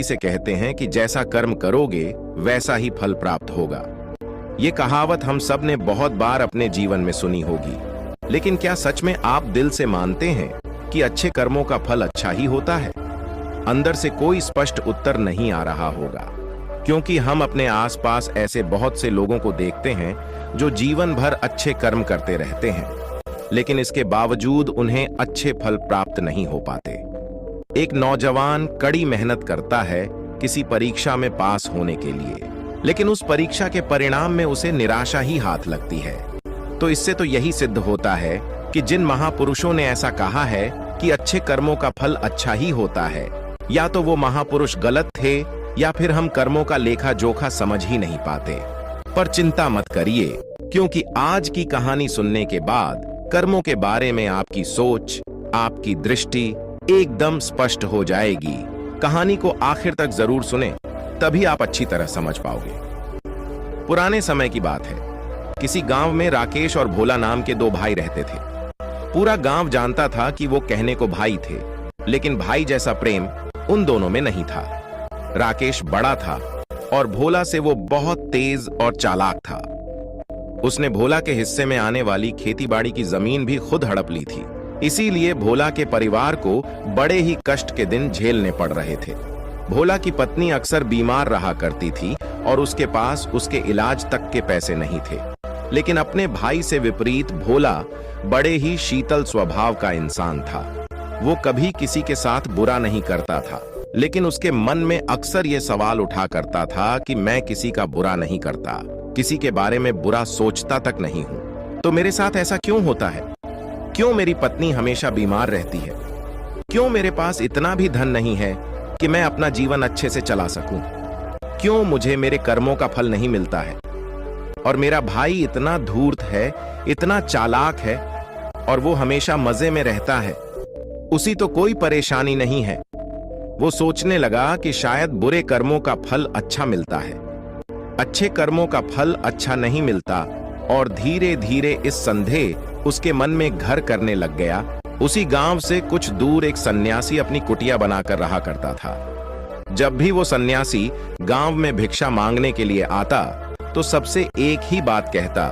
से कहते हैं कि जैसा कर्म करोगे वैसा ही फल प्राप्त होगा। ये कहावत हम सब ने बहुत बार अपने जीवन में सुनी होगी, लेकिन क्या सच में आप दिल से मानते हैं कि अच्छे कर्मों का फल अच्छा ही होता है? अंदर से कोई स्पष्ट उत्तर नहीं आ रहा होगा, क्योंकि हम अपने आसपास ऐसे बहुत से लोगों को देखते हैं जो जीवन भर अच्छे कर्म करते रहते हैं, लेकिन इसके बावजूद उन्हें अच्छे फल प्राप्त नहीं हो पाते। एक नौजवान कड़ी मेहनत करता है किसी परीक्षा में पास होने के लिए, लेकिन उस परीक्षा के परिणाम में उसे निराशा ही हाथ लगती है। तो इससे तो यही सिद्ध होता है कि जिन महापुरुषों ने ऐसा कहा है कि अच्छे कर्मों का फल अच्छा ही होता है, या तो वो महापुरुष गलत थे या फिर हम कर्मों का लेखा जोखा समझ ही नहीं पाते। पर चिंता मत करिए, क्योंकि आज की कहानी सुनने के बाद कर्मों के बारे में आपकी सोच, आपकी दृष्टि एकदम स्पष्ट हो जाएगी। कहानी को आखिर तक जरूर सुने, तभी आप अच्छी तरह समझ पाओगे। पुराने समय की बात है। किसी गांव में राकेश और भोला नाम के दो भाई रहते थे। पूरा गांव जानता था कि वो कहने को भाई थे, लेकिन भाई जैसा प्रेम उन दोनों में नहीं था। राकेश बड़ा था और भोला से वो बहुत तेज और चालाक था। उसने भोला के हिस्से में आने वाली खेतीबाड़ी की जमीन भी खुद हड़प ली थी। इसीलिए भोला के परिवार को बड़े ही कष्ट के दिन झेलने पड़ रहे थे। भोला की पत्नी अक्सर बीमार रहा करती थी और उसके पास उसके इलाज तक के पैसे नहीं थे। लेकिन अपने भाई से विपरीत भोला बड़े ही शीतल स्वभाव का इंसान था। वो कभी किसी के साथ बुरा नहीं करता था, लेकिन उसके मन में अक्सर ये सवाल उठा करता था कि मैं किसी का बुरा नहीं करता, किसी के बारे में बुरा सोचता तक नहीं हूं, तो मेरे साथ ऐसा क्यों होता है? क्यों मेरी पत्नी हमेशा बीमार रहती है? क्यों मेरे पास इतना भी धन नहीं है कि मैं अपना जीवन अच्छे से चला सकूं? क्यों मुझे मेरे कर्मों का फल नहीं मिलता है? और मेरा भाई इतना धूर्त है, इतना चालाक है, और वो हमेशा मजे में रहता है, उसी तो कोई परेशानी नहीं है। वो सोचने लगा कि शायद बुरे कर्मों का फल अच्छा मिलता है, अच्छे कर्मों का फल अच्छा नहीं मिलता, और धीरे धीरे इस संदेह उसके मन में घर करने लग गया। उसी गांव से कुछ दूर एक सन्यासी अपनी कुटिया बनाकर रहा करता था। जब भी वो सन्यासी गांव में भिक्षा मांगने के लिए आता तो सबसे एक ही बात कहता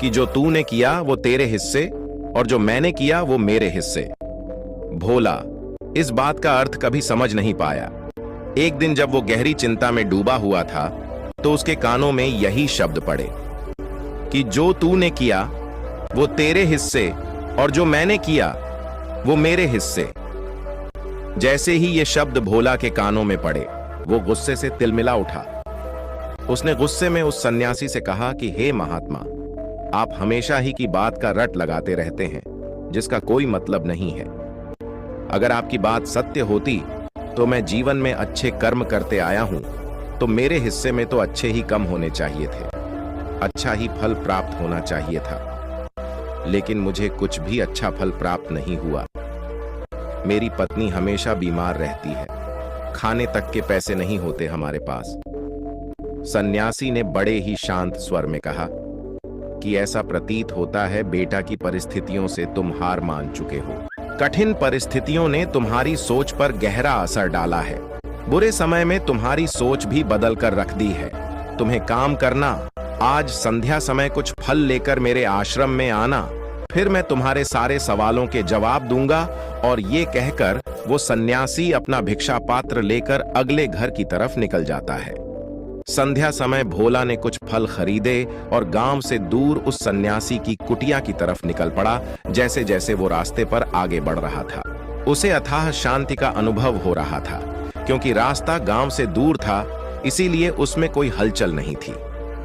कि जो तूने किया वो तेरे हिस्से और जो मैंने किया वो मेरे हिस्से। भोला इस बात का अर्थ कभी समझ नहीं पाया। एक दिन जब वो गहरी चिंता में डूबा हुआ था तो उसके कानों में यही शब्द पड़े कि जो तूने किया वो तेरे हिस्से और जो मैंने किया वो मेरे हिस्से। जैसे ही ये शब्द भोला के कानों में पड़े, वो गुस्से से तिलमिला उठा। उसने गुस्से में उस सन्यासी से कहा कि हे महात्मा, आप हमेशा ही की बात का रट लगाते रहते हैं जिसका कोई मतलब नहीं है। अगर आपकी बात सत्य होती तो मैं जीवन में अच्छे कर्म करते आया हूं, तो मेरे हिस्से में तो अच्छे ही कम होने चाहिए थे, अच्छा ही फल प्राप्त होना चाहिए था। लेकिन मुझे कुछ भी अच्छा फल प्राप्त नहीं हुआ। मेरी पत्नी हमेशा बीमार रहती है, खाने तक के पैसे नहीं होते हमारे पास। सन्यासी ने बड़े ही शांत स्वर में कहा कि ऐसा प्रतीत होता है बेटा की परिस्थितियों से तुम हार मान चुके हो। कठिन परिस्थितियों ने तुम्हारी सोच पर गहरा असर डाला है। बुरे समय में तुम्हारी सोच भी बदल कर रख दी है। तुम्हें काम करना, आज संध्या समय कुछ फल लेकर मेरे आश्रम में आना, फिर मैं तुम्हारे सारे सवालों के जवाब दूंगा। और ये कहकर वो सन्यासी अपना भिक्षा पात्र लेकर अगले घर की तरफ निकल जाता है। संध्या समय भोला ने कुछ फल खरीदे और गांव से दूर उस सन्यासी की कुटिया की तरफ निकल पड़ा। जैसे जैसे वो रास्ते पर आगे बढ़ रहा था, उसे अथाह शांति का अनुभव हो रहा था। क्योंकि रास्ता गांव से दूर था, इसीलिए उसमें कोई हलचल नहीं थी।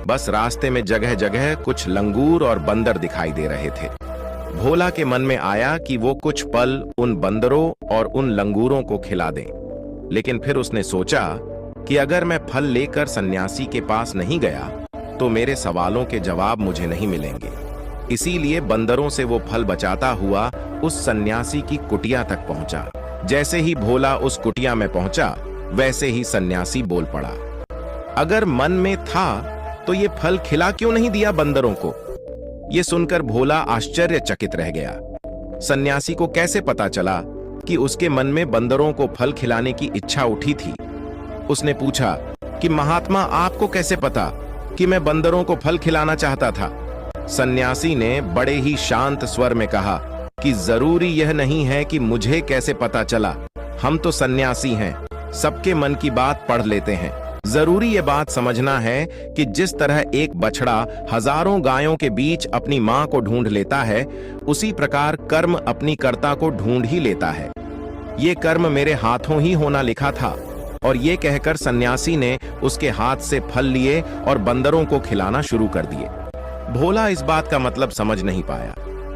बस रास्ते में जगह जगह कुछ लंगूर और बंदर दिखाई दे रहे थे। भोला के मन में आया कि वो कुछ पल उन बंदरों और उन लंगूरों को खिला दें। लेकिन फिर उसने सोचा कि अगर मैं फल लेकर सन्यासी के पास नहीं गया तो मेरे सवालों के जवाब मुझे नहीं मिलेंगे। इसीलिए बंदरों से वो फल बचाता हुआ उस सन्यासी की कुटिया तक पहुंचा। जैसे ही भोला उस कुटिया में पहुंचा, वैसे ही सन्यासी बोल पड़ा, अगर मन में था तो ये फल खिला क्यों नहीं दिया बंदरों को? ये सुनकर भोला आश्चर्यचकित रह गया। सन्यासी को कैसे पता चला कि उसके मन में बंदरों को फल खिलाने की इच्छा उठी थी? उसने पूछा कि महात्मा, आपको कैसे पता कि मैं बंदरों को फल खिलाना चाहता था? सन्यासी ने बड़े ही शांत स्वर में कहा कि जरूरी यह नहीं है कि मुझे कैसे पता चला। हम तो सन्यासी हैं, सबके मन की बात पढ़ लेते हैं। जरूरी यह बात समझना है कि जिस तरह एक बछड़ा हजारों गायों के बीच अपनी मां को ढूंढ लेता है, उसी प्रकार कर्म अपनी कर्ता को ढूंढ ही लेता है। ये कर्म मेरे हाथों ही होना लिखा था। और ये कहकर सन्यासी ने उसके हाथ से फल लिए और बंदरों को खिलाना शुरू कर दिए। भोला इस बात का मतलब समझ नहीं पाया,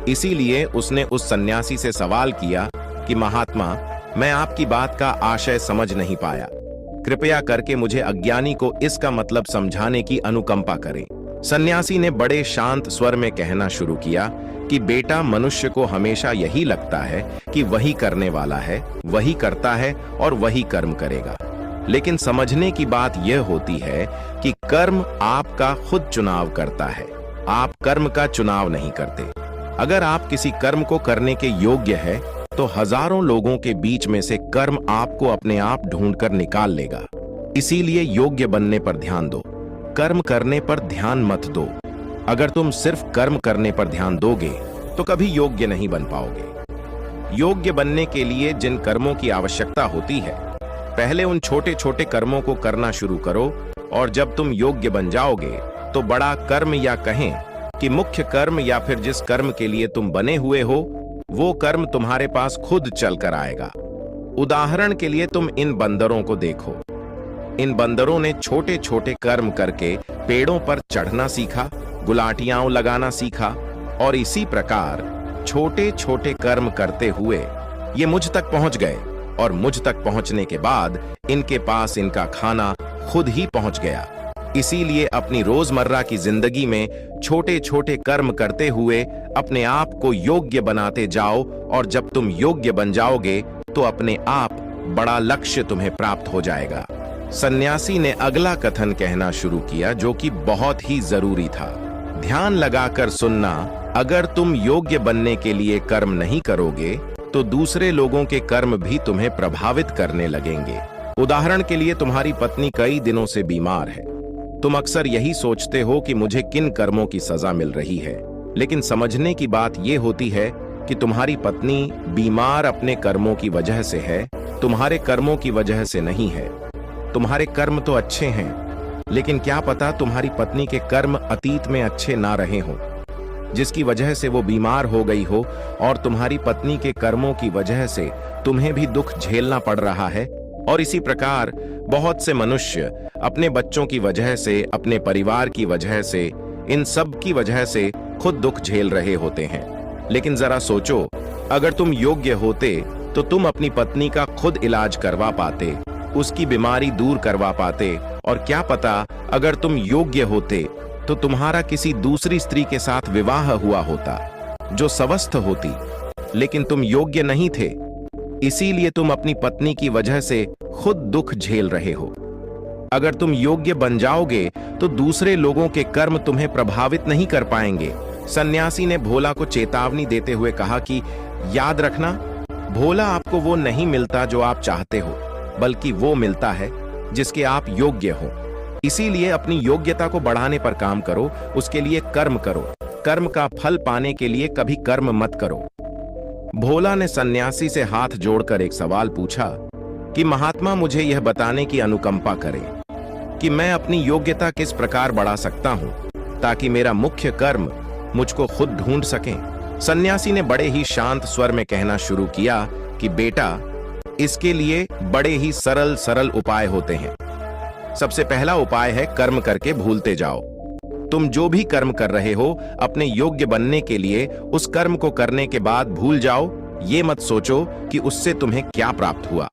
इसीलिए उसने उस सन्यासी से सवाल किया कि महात्मा, मैं आपकी बात का आशय समझ नहीं पाया, कृपया करके मुझे अज्ञानी को इसका मतलब समझाने की अनुकंपा करें। सन्यासी ने बड़े शांत स्वर में कहना शुरू किया कि बेटा, मनुष्य को हमेशा यही लगता है कि वही करने वाला है, वही करता है और वही कर्म करेगा। लेकिन समझने की बात यह होती है कि कर्म आपका खुद चुनाव करता है, आप कर्म का चुनाव नहीं करते। अगर आप किसी कर्म को करने के योग्य है तो हजारों लोगों के बीच में से कर्म आपको अपने आप ढूंढकर निकाल लेगा। इसीलिए योग्य बनने पर ध्यान दो, कर्म करने पर ध्यान मत दो। अगर तुम सिर्फ कर्म करने पर ध्यान दोगे तो कभी योग्य नहीं बन पाओगे। योग्य बनने के लिए जिन कर्मों की आवश्यकता होती है, पहले उन छोटे छोटे कर्मों को करना शुरू करो, और जब तुम योग्य बन जाओगे तो बड़ा कर्म या कहें कि मुख्य कर्म या फिर जिस कर्म के लिए तुम बने हुए हो, वो कर्म तुम्हारे पास खुद चलकर आएगा। उदाहरण के लिए तुम इन बंदरों को देखो। इन बंदरों ने छोटे छोटे कर्म करके पेड़ों पर चढ़ना सीखा, गुलाटियां लगाना सीखा, और इसी प्रकार छोटे छोटे कर्म करते हुए ये मुझ तक पहुंच गए, और मुझ तक पहुंचने के बाद इनके पास इनका खाना खुद ही पहुंच गया। इसीलिए अपनी रोजमर्रा की जिंदगी में छोटे छोटे कर्म करते हुए अपने आप को योग्य बनाते जाओ, और जब तुम योग्य बन जाओगे तो अपने आप बड़ा लक्ष्य तुम्हें प्राप्त हो जाएगा। सन्यासी ने अगला कथन कहना शुरू किया, जो कि बहुत ही जरूरी था। ध्यान लगाकर सुनना, अगर तुम योग्य बनने के लिए कर्म नहीं करोगे तो दूसरे लोगों के कर्म भी तुम्हें प्रभावित करने लगेंगे। उदाहरण के लिए तुम्हारी पत्नी कई दिनों से बीमार है। तुम अक्सर यही सोचते हो कि मुझे किन कर्मों की सजा मिल रही है, लेकिन समझने की बात यह होती है कि तुम्हारी पत्नी बीमार अपने कर्मों की वजह से है, तुम्हारे कर्मों की वजह से नहीं है। तुम्हारे कर्म तो अच्छे हैं, लेकिन क्या पता तुम्हारी पत्नी के कर्म अतीत में अच्छे ना रहे हों, जिसकी वजह से वो बीमार हो गई हो, और तुम्हारी पत्नी के कर्मों की वजह से तुम्हें भी दुख झेलना पड़ रहा है। और इसी प्रकार बहुत से मनुष्य अपने बच्चों की वजह से, अपने परिवार की वजह से, इन सब की वजह से खुद दुख झेल रहे होते हैं। लेकिन जरा सोचो, अगर तुम योग्य होते तो तुम अपनी पत्नी का खुद इलाज करवा पाते, उसकी बीमारी दूर करवा पाते, और क्या पता अगर तुम योग्य होते तो तुम्हारा किसी दूसरी स्त्री के साथ विवाह हुआ होता जो स्वस्थ होती। लेकिन तुम योग्य नहीं थे, इसीलिए तुम अपनी पत्नी की वजह से खुद दुख झेल रहे हो। अगर तुम योग्य बन जाओगे तो दूसरे लोगों के कर्म तुम्हें प्रभावित नहीं कर पाएंगे। सन्यासी ने भोला को चेतावनी देते हुए कहा कि याद रखना, भोला आपको वो नहीं मिलता जो आप चाहते हो, बल्कि वो मिलता है जिसके आप योग्य हो। इसीलिए अपनी योग्यता को बढ़ाने पर काम करो, उसके लिए कर्म करो। कर्म का फल पाने के लिए कभी कर्म मत करो। भोला ने सन्यासी से हाथ जोड़कर एक सवाल पूछा कि महात्मा, मुझे यह बताने की अनुकंपा करें कि मैं अपनी योग्यता किस प्रकार बढ़ा सकता हूं ताकि मेरा मुख्य कर्म मुझको खुद ढूंढ सकें। सन्यासी ने बड़े ही शांत स्वर में कहना शुरू किया कि बेटा, इसके लिए बड़े ही सरल सरल उपाय होते हैं। सबसे पहला उपाय है कर्म करके भूलते जाओ। तुम जो भी कर्म कर रहे हो, अपने योग्य बनने के लिए उस कर्म को करने के बाद भूल जाओ। ये मत सोचो कि उससे तुम्हें क्या प्राप्त हुआ।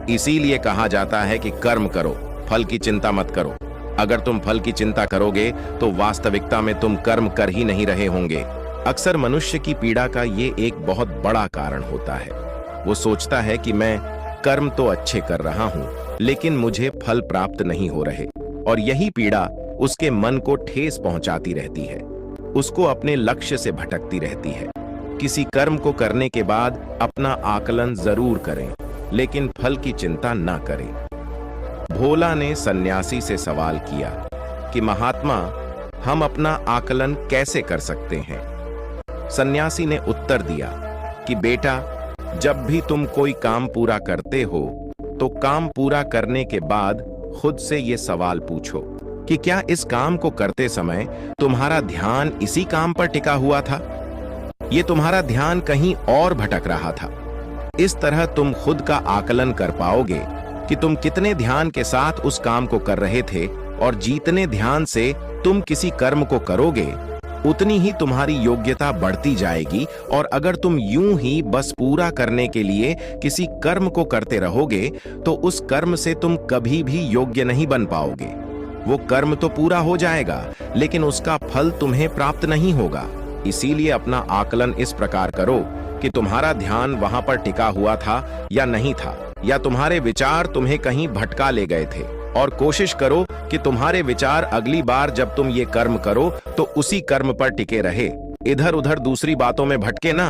इसीलिए कहा जाता है कि कर्म करो, फल की चिंता मत करो। अगर तुम फल की चिंता करोगे तो वास्तविकता में तुम कर्म कर ही नहीं रहे होंगे। अक्सर मनुष्य की पीड़ा का ये एक बहुत बड़ा कारण होता है। वो सोचता है कि मैं कर्म तो अच्छे कर रहा हूं, लेकिन मुझे फल प्राप्त नहीं हो रहे, और यही पीड़ा उसके मन को ठेस पहुंचाती रहती है, उसको अपने लक्ष्य से भटकती रहती है। किसी कर्म को करने के बाद अपना आकलन जरूर करें, लेकिन फल की चिंता ना करें। भोला ने सन्यासी से सवाल किया कि महात्मा, हम अपना आकलन कैसे कर सकते हैं? सन्यासी ने उत्तर दिया कि बेटा, जब भी तुम कोई काम पूरा करते हो तो काम पूरा करने के बाद खुद से ये सवाल पूछो कि क्या इस काम को करते समय तुम्हारा ध्यान इसी काम पर टिका हुआ था? ये तुम्हारा ध्यान कहीं और भटक रहा था? इस तरह तुम खुद का आकलन कर पाओगे कि तुम कितने ध्यान के साथ उस काम को कर रहे थे, और जितने ध्यान से तुम किसी कर्म को करोगे उतनी ही तुम्हारी योग्यता बढ़ती जाएगी। और अगर तुम यूं ही बस पूरा करने के लिए किसी कर्म को करते रहोगे तो उस कर्म से तुम कभी भी योग्य नहीं बन पाओगे। वो कर्म तो पूरा हो जाएगा लेकिन उसका फल तुम्हें प्राप्त नहीं होगा। इसीलिए अपना आकलन इस प्रकार करो कि तुम्हारा ध्यान वहां पर टिका हुआ था या नहीं था, या तुम्हारे विचार तुम्हें कहीं भटका ले गए थे, और कोशिश करो कि तुम्हारे विचार अगली बार जब तुम ये कर्म करो तो उसी कर्म पर टिके रहे, इधर उधर दूसरी बातों में भटके ना।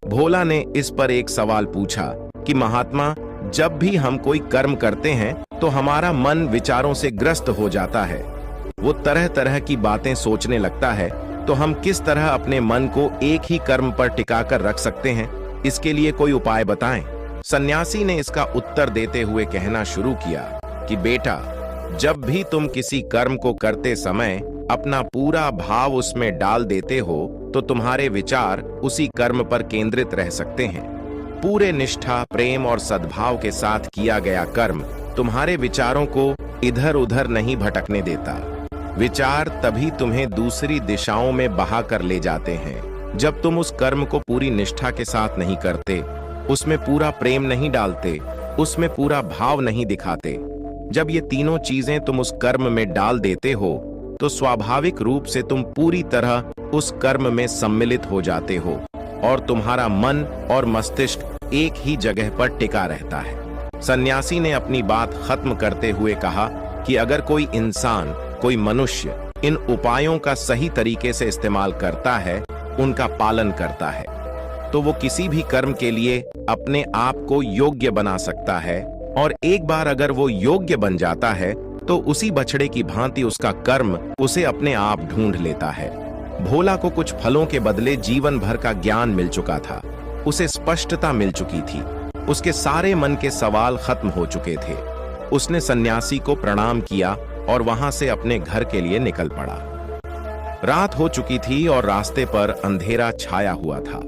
भोला ने इस पर एक सवाल पूछा कि महात्मा, जब भी हम कोई कर्म करते हैं तो हमारा मन विचारों से ग्रस्त हो जाता है, वो तरह तरह की बातें सोचने लगता है, तो हम किस तरह अपने मन को एक ही कर्म पर टिकाकर रख सकते हैं? इसके लिए कोई उपाय बताएं। सन्यासी ने इसका उत्तर देते हुए कहना शुरू किया कि बेटा, जब भी तुम किसी कर्म को करते समय अपना पूरा भाव उसमें डाल देते हो तो तुम्हारे विचार उसी कर्म पर केंद्रित रह सकते हैं। पूरे निष्ठा, प्रेम और सद्भाव के साथ किया गया कर्म तुम्हारे विचारों को इधर उधर नहीं भटकने देता। विचार तभी तुम्हें दूसरी दिशाओं में बहा कर ले जाते हैं जब तुम उस कर्म को पूरी निष्ठा के साथ नहीं करते, उसमें पूरा प्रेम नहीं डालते, उसमें पूरा भाव नहीं दिखाते। जब ये तीनों चीजें तुम उस कर्म में डाल देते हो तो स्वाभाविक रूप से तुम पूरी तरह उस कर्म में सम्मिलित हो जाते हो और तुम्हारा मन और मस्तिष्क एक ही जगह पर टिका रहता है। सन्यासी ने अपनी बात खत्म करते हुए कहा कि अगर कोई इंसान, कोई मनुष्य इन उपायों का सही तरीके से इस्तेमाल करता है, उनका पालन करता है, तो वो किसी भी कर्म के लिए अपने आप को योग्य बना सकता है, और एक बार अगर वो योग्य बन जाता है तो उसी बछड़े की भांति उसका कर्म उसे अपने आप ढूंढ लेता है। भोला को कुछ फलों के बदले जीवन भर का ज्ञान मिल चुका था, उसे स्पष्टता मिल चुकी थी, उसके सारे मन के सवाल खत्म हो चुके थे। उसने सन्यासी को प्रणाम किया और वहां से अपने घर के लिए निकल पड़ा। रात हो चुकी थी और रास्ते पर अंधेरा छाया हुआ था।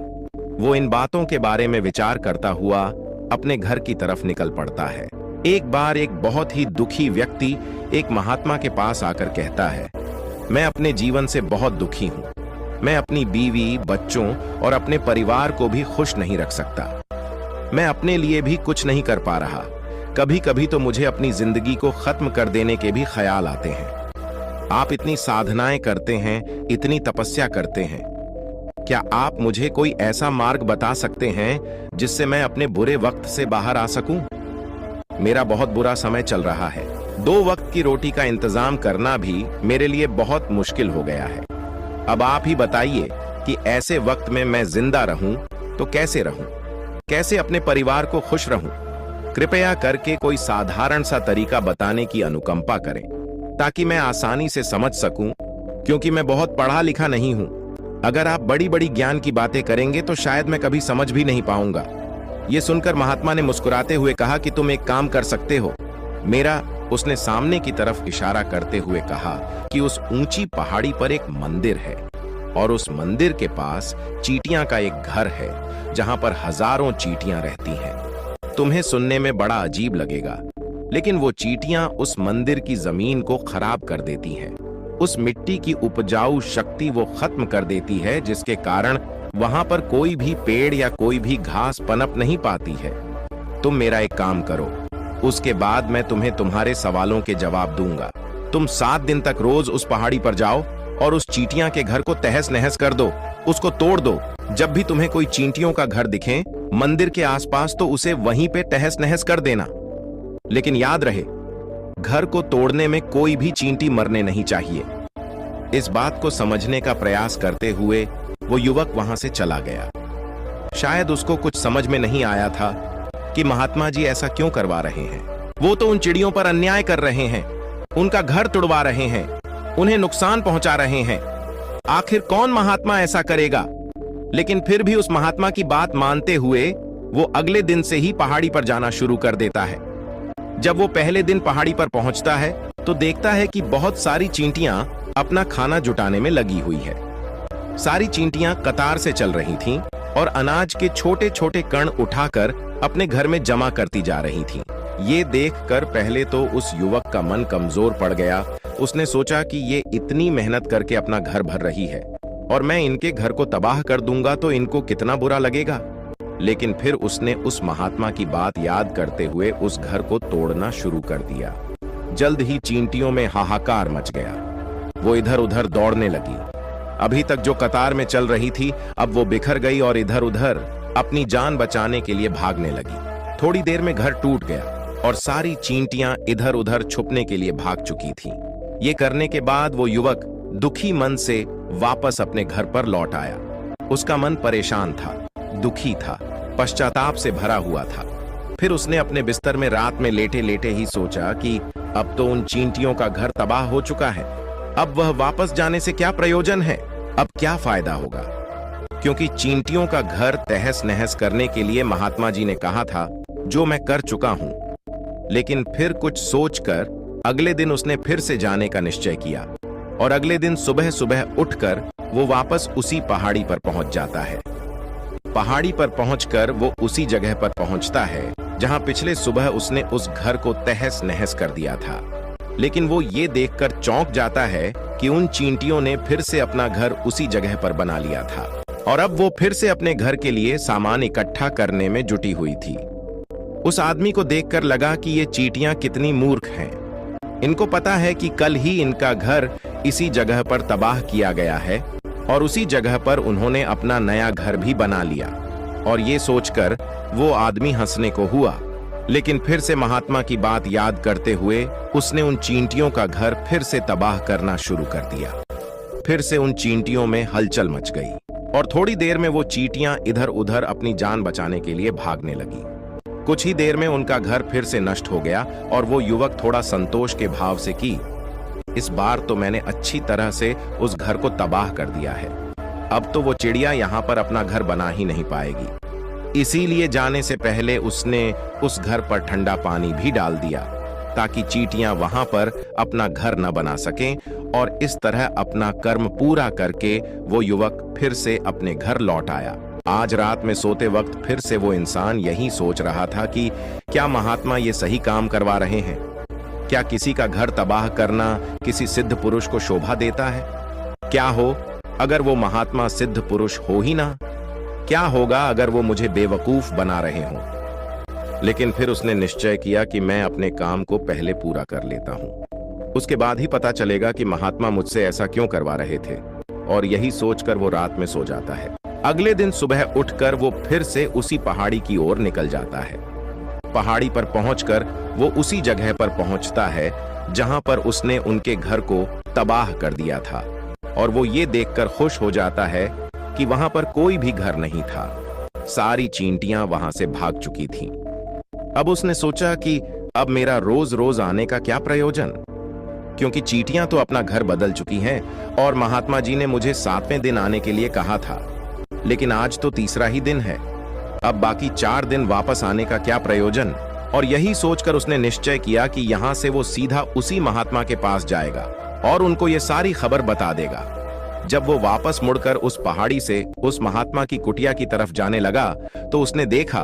वो इन बातों के बारे में विचार करता हुआ अपने घर की तरफ निकल पड़ता है। एक बार एक बहुत ही दुखी व्यक्ति एक महात्मा के पास आकर कहता है, मैं अपने जीवन से बहुत दुखी हूं, मैं अपनी बीवी, बच्चों और अपने परिवार को भी खुश नहीं रख सकता, मैं अपने लिए भी कुछ नहीं कर पा रहा। कभी कभी तो मुझे अपनी जिंदगी को खत्म कर देने के भी ख्याल आते हैं। आप इतनी साधनाएं करते हैं, इतनी तपस्या करते हैं, क्या आप मुझे कोई ऐसा मार्ग बता सकते हैं जिससे मैं अपने बुरे वक्त से बाहर आ सकूं? मेरा बहुत बुरा समय चल रहा है। 2 वक्त की रोटी का इंतजाम करना भी मेरे लिए बहुत मुश्किल हो गया है। अब आप ही बताइए कि ऐसे वक्त में मैं जिंदा रहूं तो कैसे रहूं, कैसे अपने परिवार को खुश रहूं? कृपया करके कोई साधारण सा तरीका बताने की अनुकंपा करें ताकि मैं आसानी से समझ सकूं, क्योंकि मैं बहुत पढ़ा लिखा नहीं हूं। अगर आप बड़ी बड़ी ज्ञान की बातें करेंगे तो शायद मैं कभी समझ भी नहीं पाऊंगा। ये सुनकर महात्मा ने मुस्कुराते हुए कहा कि तुम एक काम कर सकते हो। मेरा, उसने सामने की तरफ इशारा करते हुए कहा कि उस ऊंची पहाड़ी पर एक मंदिर है और उस मंदिर के पास चींटियां का एक घर है जहां पर हजारों चींटियां रहती हैं। तुम्हें सुनने में बड़ा अजीब लगेगा, लेकिन वो चींटियां उस मंदिर की जमीन को खराब कर देती हैं। उस मिट्टी की उपजाऊ शक्ति वो खत्म कर देती है, जिसके कारण वहां पर कोई भी पेड़ या कोई भी घास पनप नहीं पाती है। तुम मेरा एक काम करो, उसके बाद मैं तुम्हें तुम्हारे सवालों के जवाब दूंगा। तुम 7 दिन तक रोज उस पहाड़ी पर जाओ और उस चींटियां के घर को तहस नहस कर दो, उसको तोड़ दो। जब भी तुम्हें कोई चींटियों का घर दिखे मंदिर के आसपास तो उसे वहीं पे तहस नहस कर देना। लेकिन याद रहे, घर को तोड़ने में कोई भी चींटी मरने नहीं चाहिए। इस बात को समझने का प्रयास करते हुए वो युवक वहां से चला गया। शायद उसको कुछ समझ में नहीं आया था कि महात्मा जी ऐसा क्यों करवा रहे हैं। वो तो उन चिड़ियों पर अन्याय कर रहे हैं, उनका घर तुड़वा रहे हैं, उन्हें नुकसान पहुंचा रहे हैं। आखिर कौन महात्मा ऐसा करेगा? लेकिन फिर भी उस महात्मा की बात मानते हुए वो अगले दिन से ही पहाड़ी पर जाना शुरू कर देता है। जब वो पहले दिन पहाड़ी पर पहुंचता है तो देखता है कि बहुत सारी चींटियां अपना खाना जुटाने में लगी हुई है। सारी चींटियां कतार से चल रही थीं और अनाज के छोटे छोटे कण उठाकर अपने घर में जमा करती जा रही थीं। ये देखकर पहले तो उस युवक का मन कमजोर पड़ गया। उसने सोचा कि ये इतनी मेहनत करके अपना घर भर रही है और मैं इनके घर को तबाह कर दूंगा तो इनको कितना बुरा लगेगा। लेकिन फिर उसने उस महात्मा की बात याद करते हुए उस घर को तोड़ना शुरू कर दिया। जल्द ही चींटियों में हाहाकार मच गया। वो इधर उधर दौड़ने लगी। अभी तक जो कतार में चल रही थी अब वो बिखर गई और इधर उधर अपनी जान बचाने के लिए भागने लगी। थोड़ी देर में घर टूट गया और सारी चींटियां इधर उधर छुपने के लिए भाग चुकी थीं। ये करने के बाद वो युवक दुखी मन से वापस अपने घर पर लौट आया। उसका मन परेशान था, दुखी था, पश्चाताप से भरा हुआ था। फिर उसने अपने बिस्तर में रात में लेटे लेटे ही सोचा कि अब तो उन चींटियों का घर तबाह हो चुका है। अब वह वापस जाने से क्या प्रयोजन है? अब क्या फायदा होगा? क्योंकि चींटियों का घर तहस नहस करने के लिए महात्मा जी ने कहा था, जो मैं कर चुका हूं। लेकिन फिर कुछ सोचकर अगले दिन उसने फिर से जाने का निश्चय किया और अगले दिन सुबह सुबह उठकर वो वापस उसी पहाड़ी पर पहुंच जाता है। पहाड़ी पर पहुंचकर वो उसी जगह पर पहुंचता है जहां पिछले सुबह उसने उस घर को तहस नहस कर दिया था। लेकिन वो ये देखकर चौंक जाता है कि उन चींटियों ने फिर से अपना घर उसी जगह पर बना लिया था और अब वो फिर से अपने घर के लिए सामान इकट्ठा करने में जुटी हुई थी। उस आदमी को देखकर लगा कि ये चींटियां कितनी मूर्ख हैं। इनको पता है कि कल ही इनका घर इसी जगह पर तबाह किया गया है और उसी जगह पर उन्होंने अपना नया घर भी बना लिया। और ये सोचकर वो आदमी हंसने को हुआ। लेकिन फिर से महात्मा की बात याद करते हुए उसने उन चींटियों का घर फिर से तबाह करना शुरू कर दिया। फिर से उन चींटियों में हलचल मच गई और थोड़ी देर में वो चींटियां इधर उधर अपनी जान बचाने के लिए भागने लगी। कुछ ही देर में उनका घर फिर से नष्ट हो गया और वो युवक थोड़ा संतोष के भाव से कि इस बार तो मैंने अच्छी तरह से उस घर को तबाह कर दिया है। अब तो वो चिड़िया यहाँ पर अपना घर बना ही नहीं पाएगी। इसीलिए जाने से पहले उसने उस घर पर ठंडा पानी भी डाल दिया ताकि चींटियां वहां पर अपना घर न बना सकें। और इस तरह अपना कर्म पूरा करके वो युवक फिर से अपने घर लौट आया। आज रात में सोते वक्त फिर से वो इंसान यही सोच रहा था कि क्या महात्मा ये सही काम करवा रहे हैं? क्या किसी का घर तबाह करना किसी सिद्ध पुरुष को शोभा देता है? क्या हो अगर वो महात्मा सिद्ध पुरुष हो ही ना? क्या होगा अगर वो मुझे बेवकूफ बना रहे हों? लेकिन फिर उसने निश्चय किया कि मैं अपने काम को पहले पूरा कर लेता हूं, उसके बाद ही पता चलेगा कि महात्मा मुझसे ऐसा क्यों करवा रहे थे। और यही सोचकर वो रात में सो जाता है। अगले दिन सुबह उठकर वो फिर से उसी पहाड़ी की ओर निकल जाता है। पहाड़ी पर पहुंचकर वो उसी जगह पर पहुंचता है जहां पर उसने उनके घर को तबाह कर दिया था और वो ये देखकर खुश हो जाता है कि वहां पर कोई भी घर नहीं था। सारी चींटियां वहां से भाग चुकी थीं। अब उसने सोचा कि अब मेरा रोज रोज आने का क्या प्रयोजन, क्योंकि चींटियां तो अपना घर बदल चुकी हैं और महात्मा जी ने मुझे 7वें दिन आने के लिए कहा था। लेकिन आज तो तीसरा ही दिन है, अब बाकी 4 दिन वापस आने का क्या प्रयोजन। और यही सोचकर उसने निश्चय किया कि यहां से वो सीधा उसी महात्मा के पास जाएगा और उनको ये सारी खबर बता देगा। जब वो वापस मुड़कर उस पहाड़ी से उस महात्मा की कुटिया की तरफ जाने लगा तो उसने देखा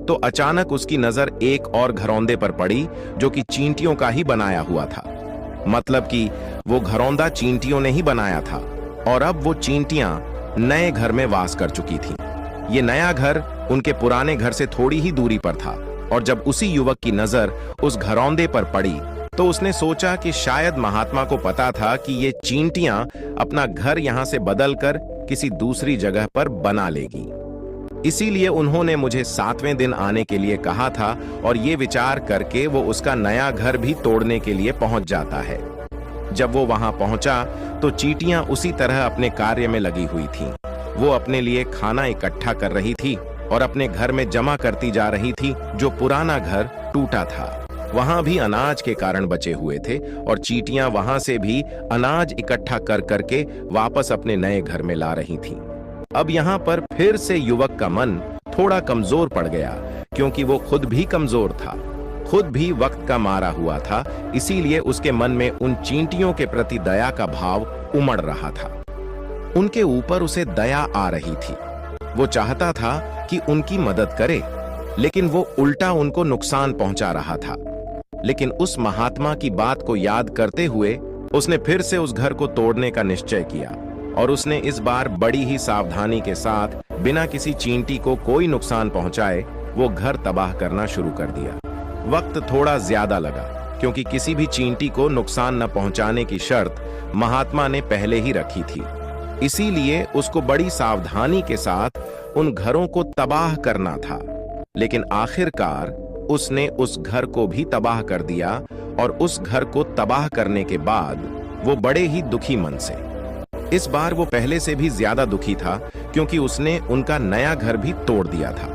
तो अचानक उसकी नजर एक और घरौंदे पर पड़ी जो कि चींटियों का ही बनाया हुआ था। मतलब कि वो घरौंदा चींटियों ने ही बनाया था और अब वो चींटियां नए घर में वास कर चुकी थीं। ये नया घर उनके पुराने घर से थोड़ी ही दूरी पर था और जब उसी युवक की नजर उस घरौंदे पर पड़ी तो उसने सोचा कि शायद महात्मा को पता था कि ये चींटियां अपना घर यहां से बदलकर किसी दूसरी जगह पर बना लेगी। इसीलिए उन्होंने मुझे 7वें दिन आने के लिए कहा था और ये विचार करके वो उसका नया घर भी तोड़ने के लिए पहुंच जाता है। जब वो वहां पहुंचा तो चींटियां उसी तरह अपने कार्य में लगी हुई थीं। वो अपने लिए खाना इकट्ठा कर रही थी और अपने घर में जमा करती जा रही थी जो पुराना घर टूटा था। वहां भी अनाज के कारण बचे हुए थे और चींटियां वहां से भी अनाज इकट्ठा कर करके वापस अपने नए घर में ला रही थीं। अब यहाँ पर फिर से युवक का मन थोड़ा कमजोर पड़ गया, क्योंकि वो खुद भी कमजोर था, खुद भी वक्त का मारा हुआ था। इसीलिए उसके मन में उन चींटियों के प्रति दया का भाव उमड़ रहा था। उनके ऊपर उसे दया आ रही थी। वो चाहता था कि उनकी मदद करे, लेकिन वो उल्टा उनको नुकसान पहुंचा रहा था। लेकिन उस महात्मा की बात को याद करते हुए उसने फिर से उस घर को तोड़ने का निश्चय किया और उसने इस बार बड़ी ही सावधानी के साथ बिना किसी चींटी को कोई नुकसान पहुंचाए वो घर तबाह करना शुरू कर दिया। वक्त थोड़ा ज्यादा लगा, क्योंकि किसी भी चींटी को नुकसान न पहुंचाने की शर्त महात्मा ने पहले ही रखी थी। इसीलिए उसको बड़ी सावधानी के साथ उन घरों को तबाह करना था। लेकिन आखिरकार उसने उस घर को भी तबाह कर दिया और उस घर को तबाह करने के बाद वो बड़े ही दुखी मन से, इस बार वो पहले से भी ज्यादा दुखी था, क्योंकि उसने उनका नया घर भी तोड़ दिया था।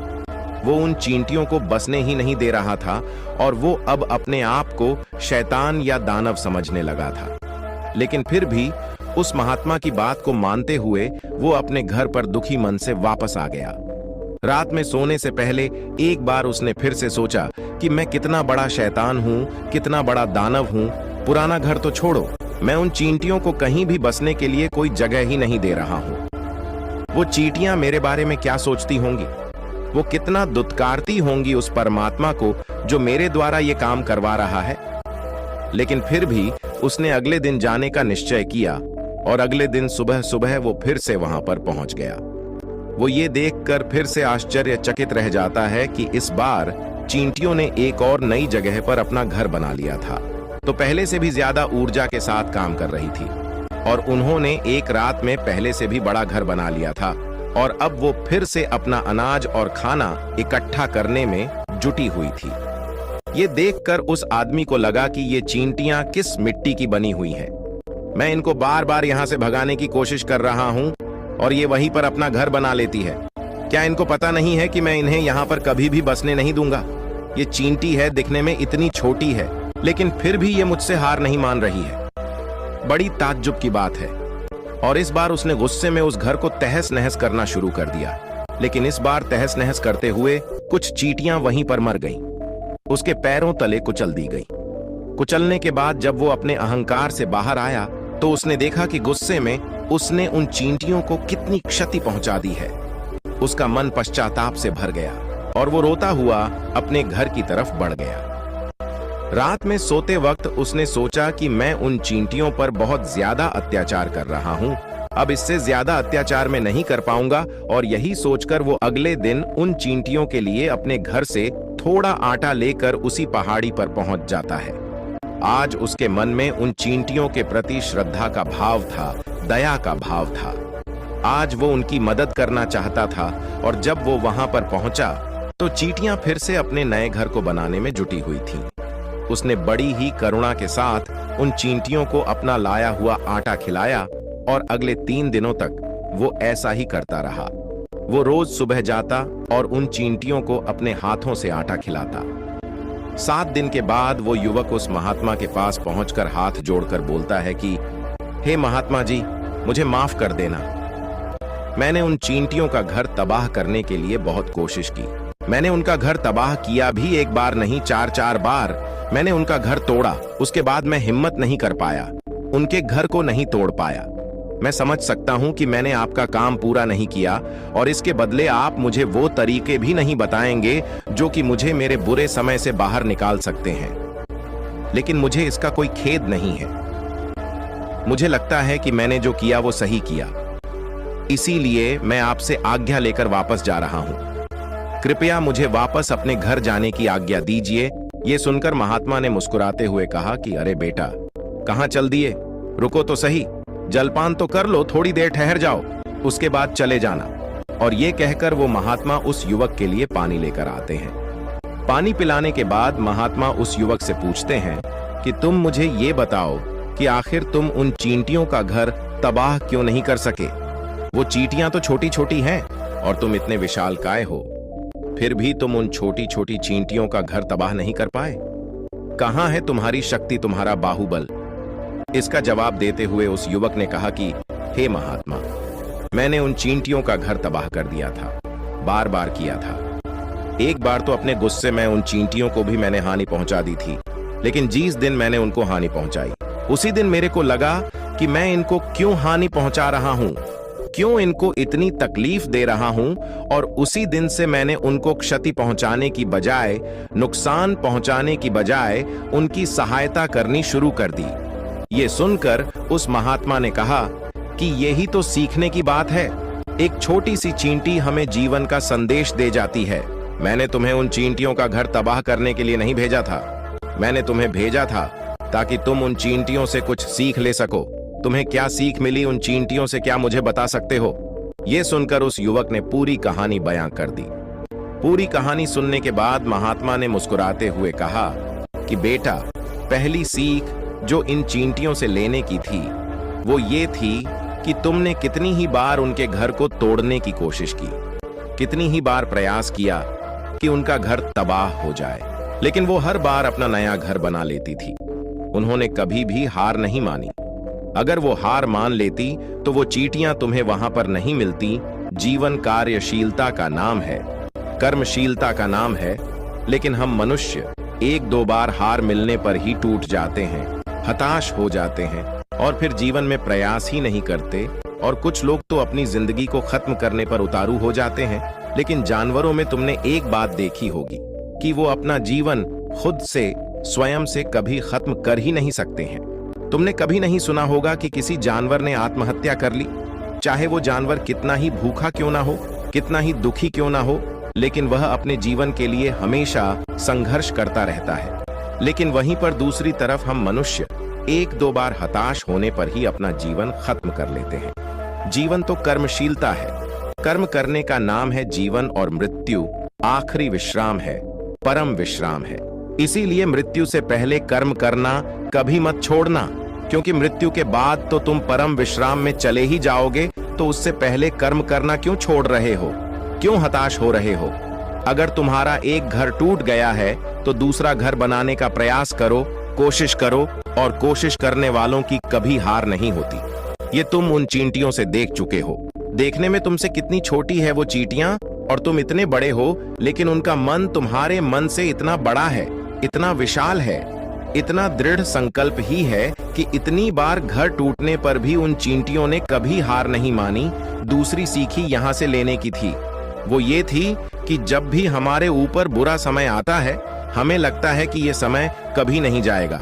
वो उन चींटियों को बसने ही नहीं दे रहा था और वो अब अपने आप को शैतान या दानव समझने लगा था। लेकिन फिर भी उस महात्मा की बात को मानते हुए वो अपने घर पर दुखी मन से वापस आ गया। रात में सोने से पहले एक बार उसने फिर से सोचा कि मैं कितना बड़ा शैतान हूं, कितना बड़ा दानव हूं। पुराना घर तो छोड़ो, मैं उन चींटियों को कहीं भी बसने के लिए कोई जगह ही नहीं दे रहा हूं। वो चींटियां मेरे बारे में क्या सोचती होंगी? वो कितना दुत्कारती होंगी उस परमात्मा को जो मेरे द्वारा ये काम करवा रहा है। लेकिन फिर भी उसने अगले दिन जाने का निश्चय किया और अगले दिन सुबह सुबह वो फिर से वहां पर पहुंच गया। वो ये देखकर फिर से आश्चर्यचकित रह जाता है कि इस बार चींटियों ने एक और नई जगह पर अपना घर बना लिया था, तो पहले से भी ज्यादा ऊर्जा के साथ काम कर रही थी और उन्होंने एक रात में पहले से भी बड़ा घर बना लिया था और अब वो फिर से अपना अनाज और खाना इकट्ठा करने में जुटी हुई थी। ये देखकर उस आदमी को लगा कि ये चींटियां किस मिट्टी की बनी हुई हैं। मैं इनको बार बार यहां से भगाने की कोशिश कर रहा हूं और ये वहीं पर अपना घर बना लेती है। क्या इनको पता नहीं है कि मैं इन्हें यहाँ पर कभी भी बसने नहीं दूंगा? ये चींटी है, दिखने में इतनी छोटी है, लेकिन फिर भी ये मुझसे हार नहीं मान रही है। बड़ी ताज्जुब की बात है। और इस बार उसने गुस्से में उस घर को तहस नहस करना शुरू कर दिया। लेकिन इस बार तहस नहस करते हुए कुछ चींटियां वहीं पर मर गईं। उसके पैरों तले कुचल दी गई। कुचलने के बाद जब वो अपने अहंकार से बाहर आया तो उसने देखा कि गुस्से में उसने उन चींटियों को कितनी क्षति पहुंचा दी है। उसका मन पश्चाताप से भर गया और वो रोता हुआ अपने घर की तरफ बढ़ गया। रात में सोते वक्त उसने सोचा कि मैं उन चींटियों पर बहुत ज्यादा अत्याचार कर रहा हूं, अब इससे ज्यादा अत्याचार मैं नहीं कर पाऊंगा। और यही सोचकर वो अगले दिन उन चींटियों के लिए अपने घर से थोड़ा आटा लेकर उसी पहाड़ी पर पहुंच जाता है। आज उसके मन में उन चींटियों के प्रति श्रद्धा का भाव था, दया का भाव था। आज वो उनकी मदद करना चाहता था और जब वो वहां पर पहुंचा तो चींटियां फिर से अपने नए घर को बनाने में जुटी हुई थीं। उसने बड़ी ही करुणा के साथ उन चींटियों को अपना लाया हुआ आटा खिलाया और अगले 3 दिनों तक वो ऐसा ही करता रहा। वो रोज सुबह जाता और उन चींटियों को अपने हाथों से आटा खिलाता। 7 दिन के बाद वो युवक उस महात्मा के पास पहुंचकर हाथ जोड़कर बोलता है कि हे महात्मा जी, मुझे माफ कर देना। मैंने उन चींटियों का घर तबाह करने के लिए बहुत कोशिश की। मैंने उनका घर तबाह किया भी, एक बार नहीं 4-4 बार मैंने उनका घर तोड़ा। उसके बाद मैं हिम्मत नहीं कर पाया, उनके घर को नहीं तोड़ पाया। मैं समझ सकता हूं कि मैंने आपका काम पूरा नहीं किया और इसके बदले आप मुझे वो तरीके भी नहीं बताएंगे जो कि मुझे मेरे बुरे समय से बाहर निकाल सकते हैं। लेकिन मुझे इसका कोई खेद नहीं है। मुझे लगता है कि मैंने जो किया वो सही किया, इसीलिए मैं आपसे आज्ञा लेकर वापस जा रहा हूं। कृपया मुझे वापस अपने घर जाने की आज्ञा दीजिए। ये सुनकर महात्मा ने मुस्कुराते हुए कहा कि अरे बेटा, कहां चल दिए? रुको तो सही, जलपान तो कर लो, थोड़ी देर ठहर जाओ, उसके बाद चले जाना। और ये कहकर वो महात्मा उस युवक के लिए पानी लेकर आते हैं। पानी पिलाने के बाद महात्मा उस युवक से पूछते हैं कि तुम मुझे ये बताओ कि आखिर तुम उन चींटियों का घर तबाह क्यों नहीं कर सके? वो चींटियां तो छोटी छोटी हैं और तुम इतने विशालकाय हो, फिर भी तुम उन छोटी छोटी चींटियों का घर तबाह नहीं कर पाए। कहां है तुम्हारी शक्ति, तुम्हारा बाहुबल? इसका जवाब देते हुए उस युवक ने कहा कि हे महात्मा, मैंने उन चींटियों का घर तबाह कर दिया था, बार बार किया था। एक बार तो अपने गुस्से में उन चींटियों को भी मैंने हानि पहुंचा दी थी, लेकिन जिस दिन मैंने उनको हानि पहुंचाई, उसी दिन मेरे को लगा कि मैं इनको क्यों हानि पहुंचा रहा हूं, क्यों इनको इतनी तकलीफ दे रहा हूं, और उसी दिन से मैंने उनको क्षति पहुंचाने की बजाय, नुकसान पहुंचाने की बजाय उनकी सहायता करनी शुरू कर दी। ये सुनकर उस महात्मा ने कहा कि यही तो सीखने की बात है। एक छोटी सी चींटी हमें जीवन का संदेश दे जाती है। मैंने तुम्हें उन चींटियों का घर तबाह करने के लिए नहीं भेजा था, मैंने तुम्हें भेजा था ताकि तुम उन चींटियों से कुछ सीख ले सको। तुम्हें क्या सीख मिली उन चींटियों से, क्या मुझे बता सकते हो? यह सुनकर उस युवक ने पूरी कहानी बयां कर दी। पूरी कहानी सुनने के बाद महात्मा ने मुस्कुराते हुए कहा कि बेटा, पहली सीख जो इन चींटियों से लेने की थी वो ये थी कि तुमने कितनी ही बार उनके घर को तोड़ने की कोशिश की, कितनी ही बार प्रयास किया कि उनका घर तबाह हो जाए, लेकिन वो हर बार अपना नया घर बना लेती थी। उन्होंने कभी भी हार नहीं मानी। अगर वो हार मान लेती तो वो चींटियां तुम्हें वहां पर नहीं मिलती। जीवन कार्यशीलता का नाम है, कर्मशीलता का नाम है, लेकिन हम मनुष्य एक दो बार हार मिलने पर ही टूट जाते हैं, हताश हो जाते हैं और फिर जीवन में प्रयास ही नहीं करते। और कुछ लोग तो अपनी जिंदगी को खत्म करने पर उतारू हो जाते हैं। लेकिन जानवरों में तुमने एक बात देखी होगी कि वो अपना जीवन खुद से, स्वयं से कभी खत्म कर ही नहीं सकते हैं। तुमने कभी नहीं सुना होगा कि किसी जानवर ने आत्महत्या कर ली, चाहे वो जानवर कितना ही भूखा क्यों ना हो, कितना ही दुखी क्यों ना हो, लेकिन वह अपने जीवन के लिए हमेशा संघर्ष करता रहता है। लेकिन वहीं पर दूसरी तरफ हम मनुष्य एक दो बार हताश होने पर ही अपना जीवन खत्म कर लेते हैं। जीवन तो कर्मशीलता है, कर्म करने का नाम है जीवन, और मृत्यु आखिरी विश्राम है, परम विश्राम है। इसीलिए मृत्यु से पहले कर्म करना कभी मत छोड़ना, क्योंकि मृत्यु के बाद तो तुम परम विश्राम में चले ही जाओगे। तो उससे पहले कर्म करना क्यों छोड़ रहे हो, क्यों हताश हो रहे हो? अगर तुम्हारा एक घर टूट गया है तो दूसरा घर बनाने का प्रयास करो, कोशिश करो, और कोशिश करने वालों की कभी हार नहीं होती। ये तुम उन चींटियों से देख चुके हो। देखने में तुमसे कितनी छोटी है वो चींटियां, और तुम इतने बड़े हो, लेकिन उनका मन तुम्हारे मन से इतना बड़ा है, इतना विशाल है, इतना दृढ़ संकल्प ही है कि इतनी बार घर टूटने पर भी उन चींटियों ने कभी हार नहीं मानी। दूसरी सीखी यहां से लेने की थी, वो ये थी कि जब भी हमारे ऊपर बुरा समय आता है, हमें लगता है कि ये समय कभी नहीं जाएगा,